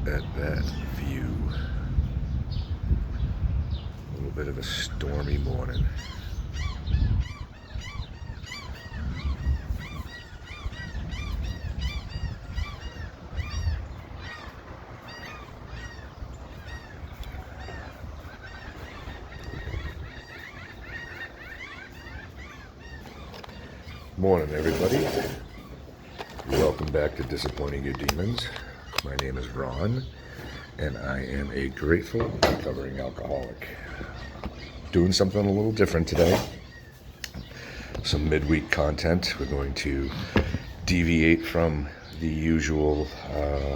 at that view. A little bit of a stormy morning. Morning, everybody. Welcome back to Disappointing Your Demons. My name is Ron, and I am a grateful recovering alcoholic. Doing something a little different today. Some midweek content. We're going to deviate from the usual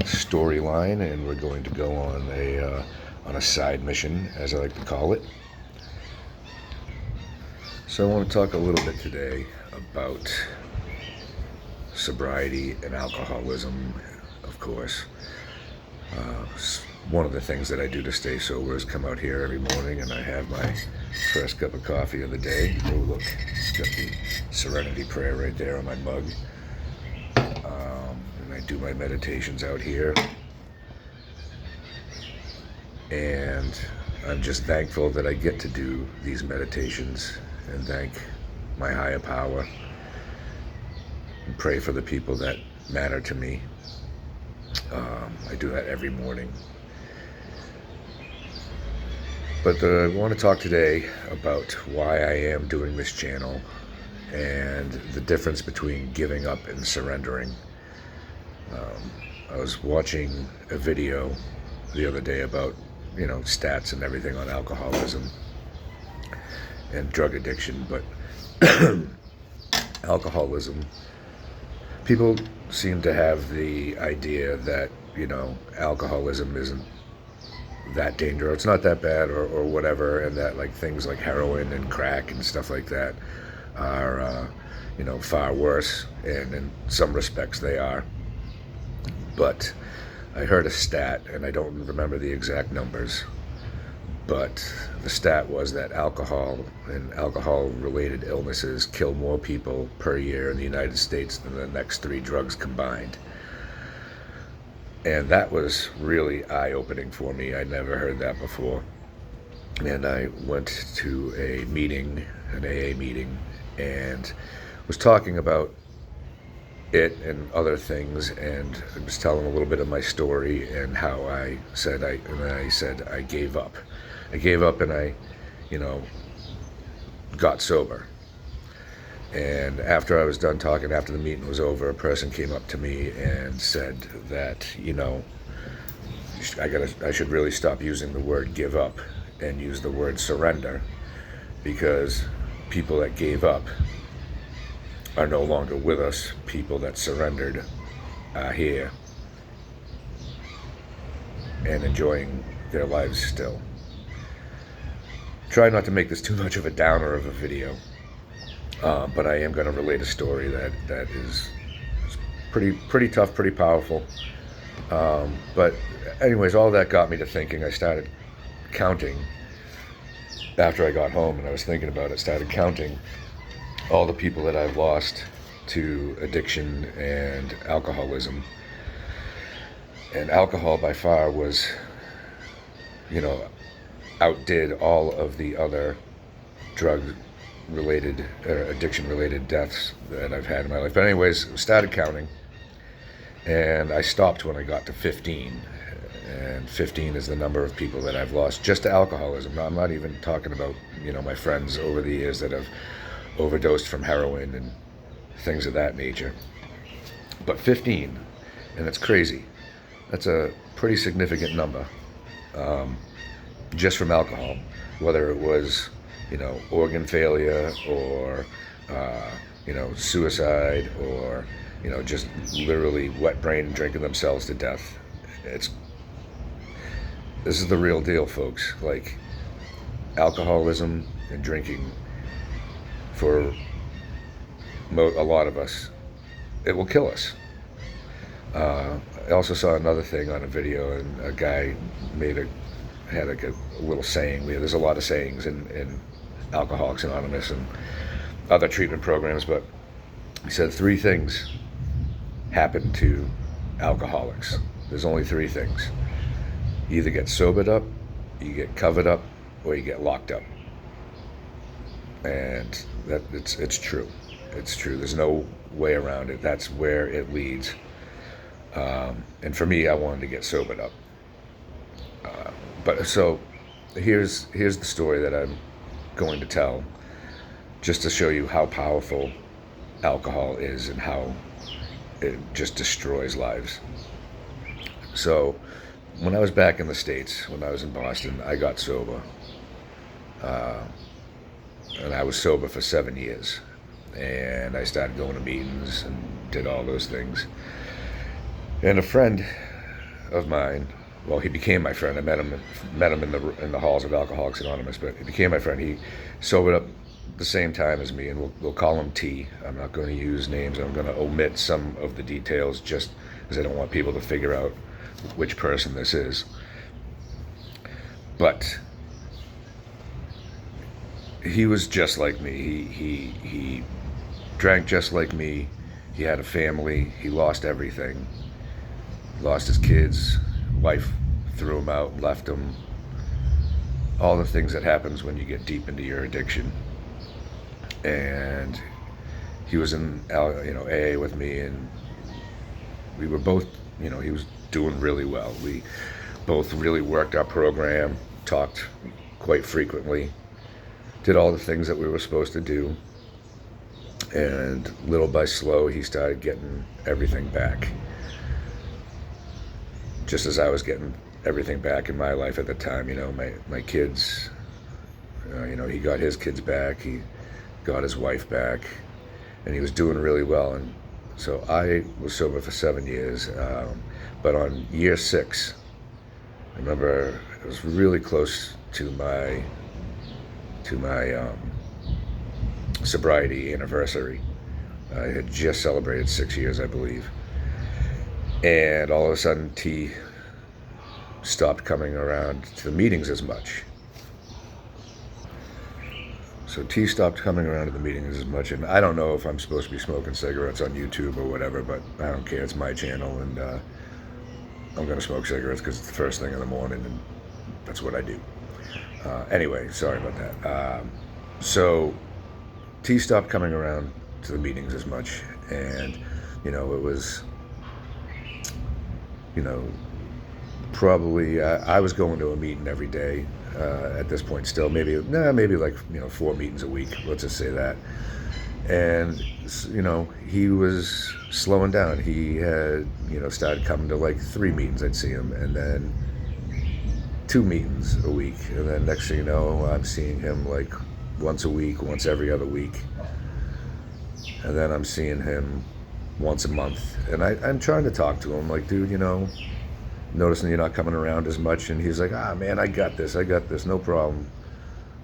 storyline, and we're going to go on a side mission, as I like to call it. So I want to talk a little bit today about sobriety and alcoholism, of course. One of the things that I do to stay sober is come out here every morning and I have my first cup of coffee of the day. Oh, look, it's got the Serenity Prayer right there on my mug. And I do my meditations out here. And I'm just thankful that I get to do these meditations and thank my higher power and pray for the people that matter to me. I do that every morning. But I want to talk today about why I am doing this channel and the difference between giving up and surrendering. I was watching a video the other day about, stats and everything on alcoholism and drug addiction, but alcoholism, people seem to have the idea that, alcoholism isn't that dangerous, it's not that bad or whatever, and that like things like heroin and crack and stuff like that are, far worse, and in some respects they are. But I heard a stat, and I don't remember the exact numbers, but the stat was that alcohol and alcohol-related illnesses kill more people per year in the United States than the next 3 drugs combined. And that was really eye-opening for me. I never heard that before. And I went to a meeting, an AA meeting, and was talking about it and other things, and I was telling a little bit of my story and how I said I gave up. I gave up and I, got sober. And after I was done talking, after the meeting was over, a person came up to me and said that, I should really stop using the word give up and use the word surrender, because people that gave up are no longer with us. People that surrendered are here and enjoying their lives still. Try not to make this too much of a downer of a video, but I am going to relate a story that is pretty tough, pretty powerful. But anyways, all that got me to thinking. I started counting after I got home, and I was thinking about it, started counting all the people that I've lost to addiction and alcoholism. And alcohol by far was, outdid all of the other drug-related, addiction-related deaths that I've had in my life. But anyways, started counting, and I stopped when I got to 15. And 15 is the number of people that I've lost just to alcoholism. Now, I'm not even talking about, my friends over the years that have overdosed from heroin and things of that nature. But 15, and it's crazy. That's a pretty significant number, just from alcohol, whether it was, organ failure or, suicide or, just literally wet brain drinking themselves to death. This is the real deal, folks. Like, alcoholism and drinking, for a lot of us, it will kill us. I also saw another thing on a video, and a guy had a little saying. There's a lot of sayings in Alcoholics Anonymous and other treatment programs, but he said 3 things happen to alcoholics. There's only 3 things. You either get sobered up, you get covered up, or you get locked up. And it's true. It's true. There's no way around it. That's where it leads. And for me, I wanted to get sobered up. But so here's the story that I'm going to tell, just to show you how powerful alcohol is and how it just destroys lives. So when I was back in the States, when I was in Boston, I got sober. And I was sober for 7 years. And I started going to meetings and did all those things. And a friend of mine, well, he became my friend. I met him in the halls of Alcoholics Anonymous, but he became my friend. He sobered up the same time as me, and we'll call him T. I'm not going to use names. I'm going to omit some of the details just because I don't want people to figure out which person this is. But he was just like me. He drank just like me. He had a family. He lost everything. Lost his kids. Wife threw him out, left him. All the things that happens when you get deep into your addiction. And he was in AA with me, and we were both, he was doing really well. We both really worked our program, talked quite frequently, did all the things that we were supposed to do. And little by slow, he started getting everything back. Just as I was getting everything back in my life at the time, my kids, he got his kids back, he got his wife back, and he was doing really well. And so I was sober for 7 years, but on year 6, I remember it was really close to my sobriety anniversary. I had just celebrated 6 years, I believe. And all of a sudden, T stopped coming around to the meetings as much. So T stopped coming around to the meetings as much, and I don't know if I'm supposed to be smoking cigarettes on YouTube or whatever, but I don't care. It's my channel, and I'm going to smoke cigarettes because it's the first thing in the morning, and that's what I do. Anyway, sorry about that. So T stopped coming around to the meetings as much, and it was, probably I was going to a meeting every day at this point still, maybe like 4 meetings a week, let's just say that. And he was slowing down. He had started coming to like 3 meetings I'd see him, and then 2 meetings a week, and then next thing you know, I'm seeing him like once a week, once every other week, and then I'm seeing him once a month. And I'm trying to talk to him like, dude, noticing you're not coming around as much. And he's like, man, I got this, no problem,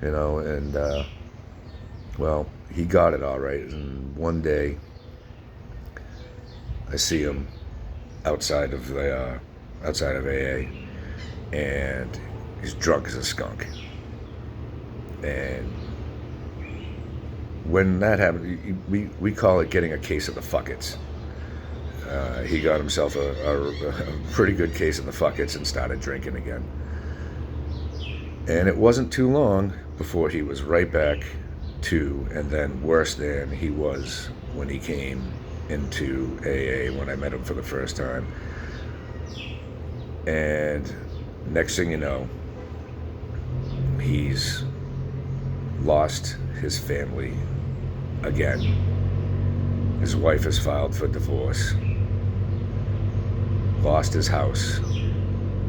and well, he got it all right. And one day I see him outside of AA, and he's drunk as a skunk. And when that happened, we call it getting a case of the fuckets. He got himself a pretty good case of the fuckets and started drinking again. And it wasn't too long before he was right back to, and then worse than he was when he came into AA when I met him for the first time. And next thing you know, he's lost his family again. His wife has filed for divorce. Lost his house.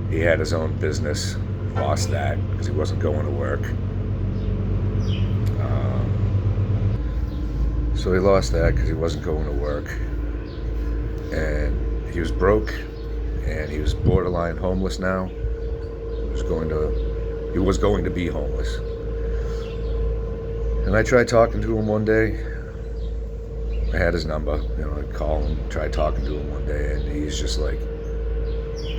He had his own business. Lost that because he wasn't going to work. So he lost that because he wasn't going to work. And he was broke. And he was borderline homeless now. He was going to be homeless. And I tried talking to him one day. I had his number. I'd call him, try talking to him one day, and he's just like,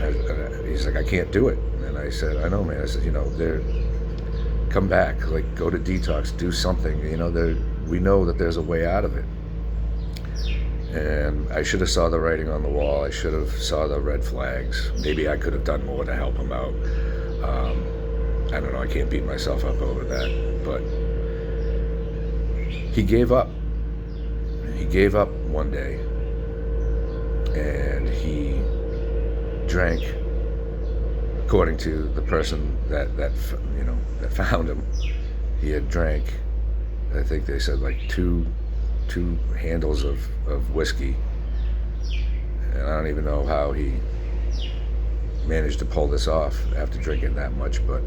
I can't do it. And I said, I know, man. I said, come back, like go to detox, do something. We know that there's a way out of it. And I should have saw the writing on the wall. I should have saw the red flags. Maybe I could have done more to help him out. I don't know. I can't beat myself up over that. But he gave up. He gave up one day, and he drank. According to the person that found him, he had drank. I think they said like two handles of whiskey, and I don't even know how he managed to pull this off after drinking that much, but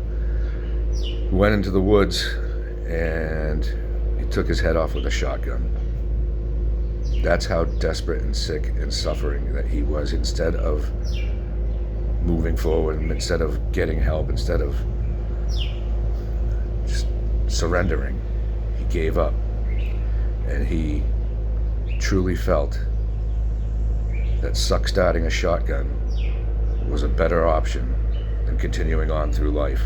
he went into the woods and he took his head off with a shotgun. That's how desperate and sick and suffering that he was. Instead of moving forward, instead of getting help, instead of just surrendering, he gave up. And he truly felt that starting a shotgun was a better option than continuing on through life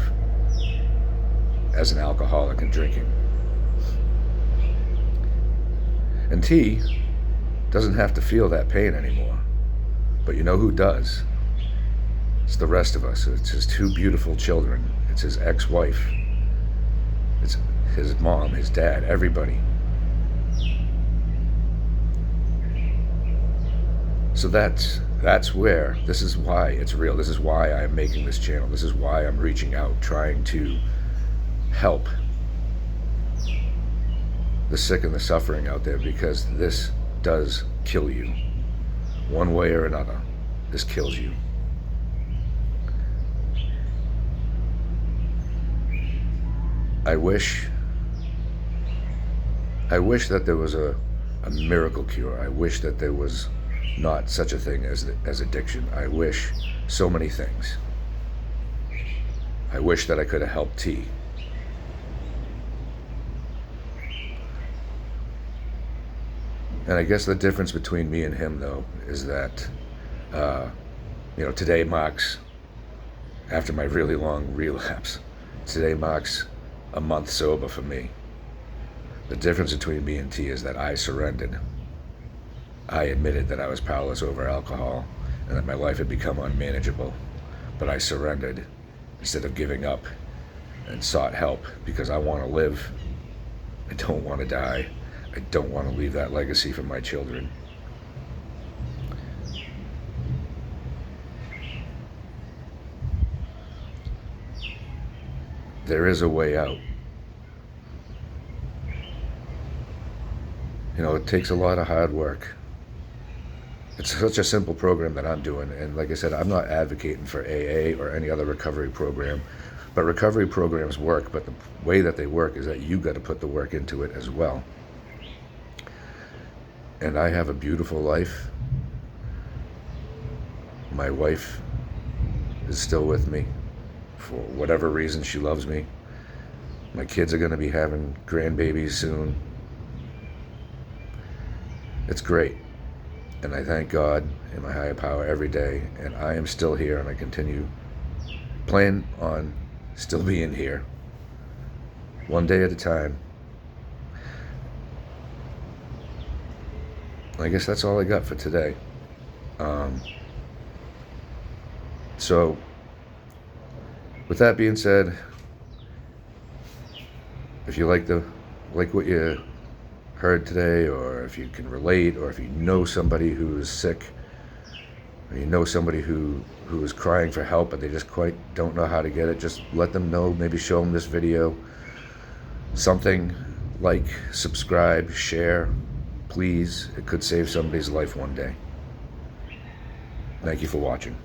as an alcoholic and drinking. And T doesn't have to feel that pain anymore. But you know who does? It's the rest of us. It's his two beautiful children. It's his ex-wife. It's his mom, his dad, everybody. So that's where, this is why it's real. This is why I'm making this channel. This is why I'm reaching out, trying to help the sick and the suffering out there, because this does kill you. One way or another, this kills you. I wish that there was a miracle cure. I wish that there was not such a thing as addiction. I wish so many things. I wish that I could have helped T. And I guess the difference between me and him, though, is that, today marks, after my really long relapse, today marks a month sober for me. The difference between me and T is that I surrendered. I admitted that I was powerless over alcohol and that my life had become unmanageable, but I surrendered instead of giving up and sought help, because I want to live. I don't want to die. I don't want to leave that legacy for my children. There is a way out. It takes a lot of hard work. It's such a simple program that I'm doing, and like I said, I'm not advocating for AA or any other recovery program, but recovery programs work, but the way that they work is that you got to put the work into it as well. And I have a beautiful life. My wife is still with me. For whatever reason, she loves me. My kids are going to be having grandbabies soon. It's great. And I thank God and my higher power every day. And I am still here, and I plan on still being here. One day at a time. I guess that's all I got for today. So, with that being said, if you like what you heard today, or if you can relate, or if you know somebody who is sick, or you know somebody who is crying for help but they just quite don't know how to get it, just let them know. Maybe show them this video. Something, like, subscribe, share, please. It could save somebody's life one day. Thank you for watching.